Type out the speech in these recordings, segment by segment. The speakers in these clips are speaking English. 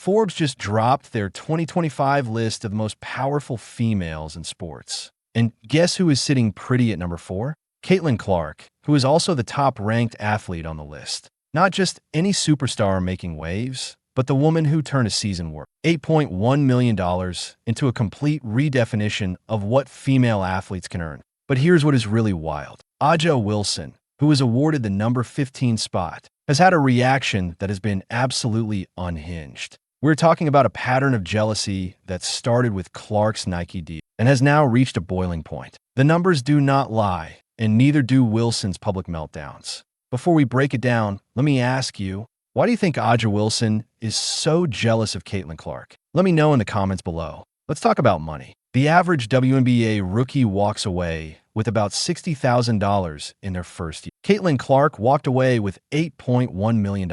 Forbes just dropped their 2025 list of the most powerful females in sports. And guess who is sitting pretty at number 4? Caitlin Clark, who is also the top-ranked athlete on the list. Not just any superstar making waves, but the woman who turned a season worth $8.1 million into a complete redefinition of what female athletes can earn. But here's what is really wild. A'ja Wilson, who was awarded the number 15 spot, has had a reaction that has been absolutely unhinged. We're talking about a pattern of jealousy that started with Clark's Nike deal and has now reached a boiling point. The numbers do not lie, and neither do Wilson's public meltdowns. Before we break it down, let me ask you, why do you think A'ja Wilson is so jealous of Caitlin Clark? Let me know in the comments below. Let's talk about money. The average WNBA rookie walks away with about $60,000 in their first year. Caitlin Clark walked away with $8.1 million.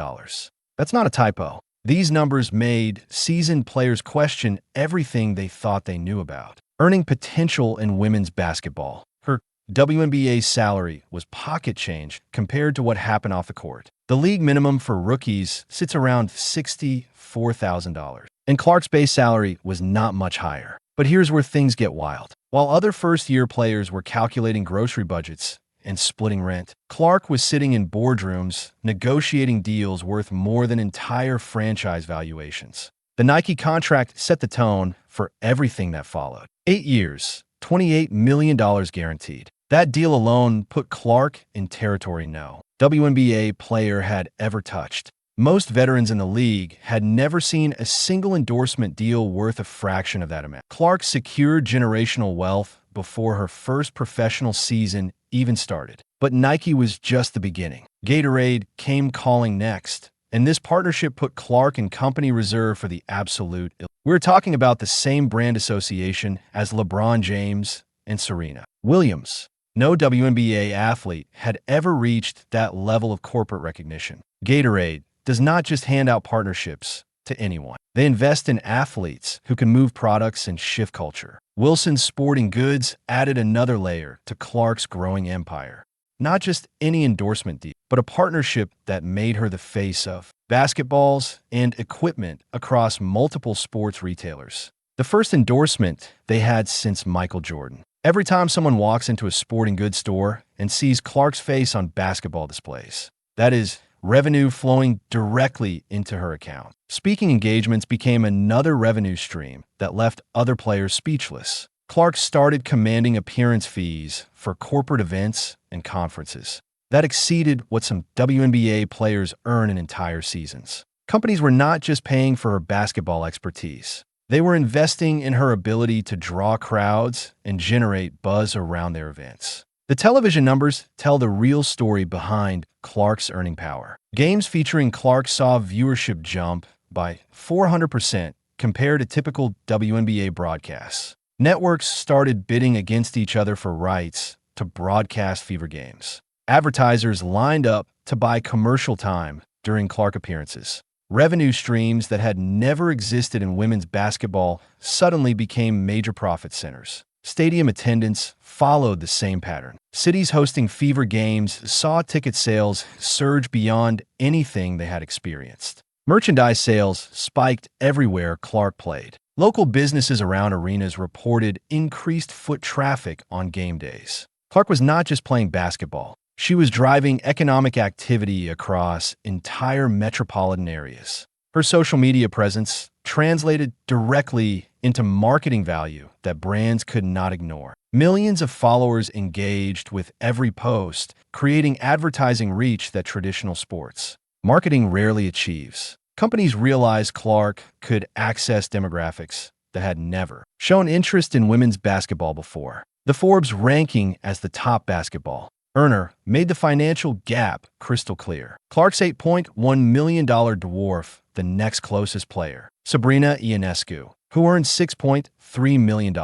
That's not a typo. These numbers made seasoned players question everything they thought they knew about. Earning potential in women's basketball. Her WNBA salary was pocket change compared to what happened off the court. The league minimum for rookies sits around $64,000, and Clark's base salary was not much higher. But here's where things get wild. While other first-year players were calculating grocery budgets and splitting rent, Clark was sitting in boardrooms negotiating deals worth more than entire franchise valuations. The Nike contract set the tone for everything that followed. 8 years, $28 million guaranteed. That deal alone put Clark in territory no WNBA player had ever touched. Most veterans in the league had never seen a single endorsement deal worth a fraction of that amount. Clark secured generational wealth before her first professional season even started. But Nike was just the beginning. Gatorade came calling next, and this partnership put Clark in company reserve for the absolute elite. We're talking about the same brand association as LeBron James and Serena Williams. No WNBA athlete had ever reached that level of corporate recognition. Gatorade does not just hand out partnerships to anyone. They invest in athletes who can move products and shift culture. Wilson's Sporting Goods added another layer to Clark's growing empire. Not just any endorsement deal, but a partnership that made her the face of basketballs and equipment across multiple sports retailers. The first endorsement they had since Michael Jordan. Every time someone walks into a sporting goods store and sees Clark's face on basketball displays, that is revenue flowing directly into her account. Speaking engagements became another revenue stream that left other players speechless. Clark started commanding appearance fees for corporate events and conferences. That exceeded what some WNBA players earn in entire seasons. Companies were not just paying for her basketball expertise. They were investing in her ability to draw crowds and generate buzz around their events. The television numbers tell the real story behind Clark's earning power. Games featuring Clark saw viewership jump by 400% compared to typical WNBA broadcasts. Networks started bidding against each other for rights to broadcast Fever games. Advertisers lined up to buy commercial time during Clark appearances. Revenue streams that had never existed in women's basketball suddenly became major profit centers. Stadium attendance followed the same pattern. Cities hosting Fever games saw ticket sales surge beyond anything they had experienced. Merchandise sales spiked everywhere Clark played. Local businesses around arenas reported increased foot traffic on game days. Clark was not just playing basketball. She was driving economic activity across entire metropolitan areas. Her social media presence translated directly into marketing value that brands could not ignore. Millions of followers engaged with every post, creating advertising reach that traditional sports marketing rarely achieves. Companies realized Clark could access demographics that had never shown interest in women's basketball before. The Forbes ranking as the top basketball earner made the financial gap crystal clear. Clark's $8.1 million dwarf the next closest player, Sabrina Ionescu, who earned $6.3 million.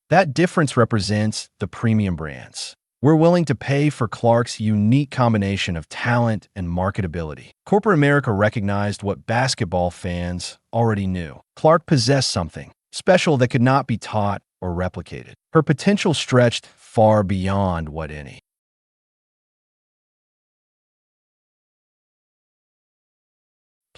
That difference represents the premium brands we're willing to pay for Clark's unique combination of talent and marketability. Corporate America recognized what basketball fans already knew. Clark possessed something special that could not be taught or replicated. Her potential stretched far beyond what any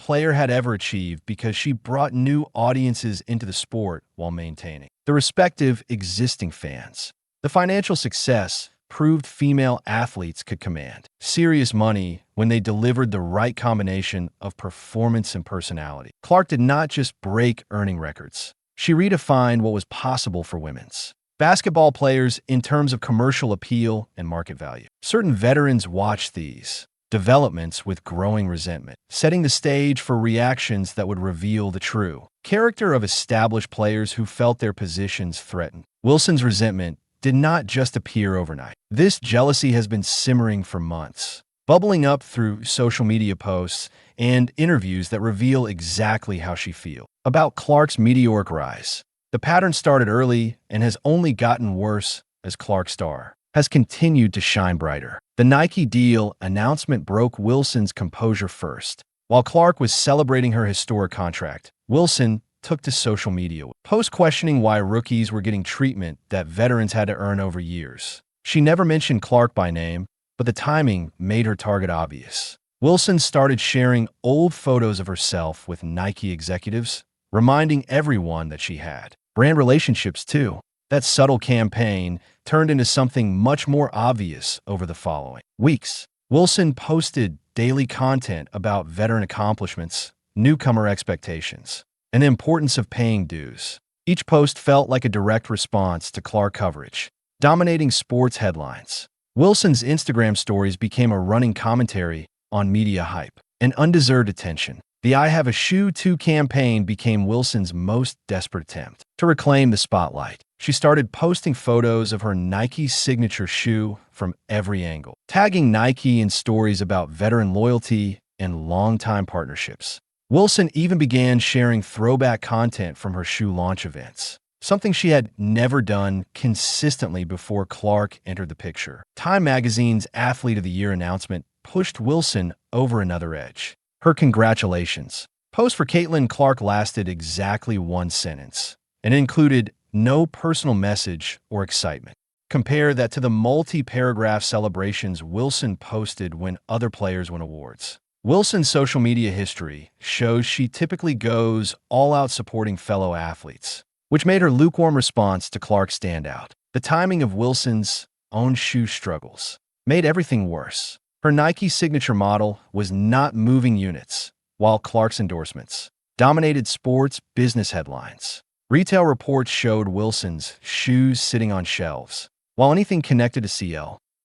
player had ever achieved because she brought new audiences into the sport while maintaining the respective existing fans. The financial success proved female athletes could command serious money when they delivered the right combination of performance and personality. Clark did not just break earning records. She redefined what was possible for women's basketball players in terms of commercial appeal and market value. Certain veterans watched these developments with growing resentment, setting the stage for reactions that would reveal the true character of established players who felt their positions threatened. Wilson's resentment did not just appear overnight. This jealousy has been simmering for months, bubbling up through social media posts and interviews that reveal exactly how she feels about Clark's meteoric rise. The pattern started early and has only gotten worse as Clark's star has continued to shine brighter. The Nike deal announcement broke Wilson's composure first. While Clark was celebrating her historic contract, Wilson took to social media, post questioning why rookies were getting treatment that veterans had to earn over years. She never mentioned Clark by name, but the timing made her target obvious. Wilson started sharing old photos of herself with Nike executives, reminding everyone that she had brand relationships too. That subtle campaign turned into something much more obvious over the following weeks. Wilson posted daily content about veteran accomplishments, newcomer expectations, and the importance of paying dues. Each post felt like a direct response to Clark coverage, dominating sports headlines. Wilson's Instagram stories became a running commentary on media hype and undeserved attention. The I Have a Shoe Too campaign became Wilson's most desperate attempt to reclaim the spotlight. She started posting photos of her Nike signature shoe from every angle, tagging Nike in stories about veteran loyalty and longtime partnerships. Wilson even began sharing throwback content from her shoe launch events, something she had never done consistently before Clark entered the picture. Time magazine's Athlete of the Year announcement pushed Wilson over another edge. Her congratulations post for Caitlin Clark lasted exactly one sentence and included no personal message or excitement. Compare that to the multi-paragraph celebrations Wilson posted when other players won awards. Wilson's social media history shows she typically goes all out supporting fellow athletes, which made her lukewarm response to Clark stand out. The timing of Wilson's own shoe struggles made everything worse. Her Nike signature model was not moving units, while Clark's endorsements dominated sports business headlines. Retail reports showed Wilson's shoes sitting on shelves, while anything connected to CL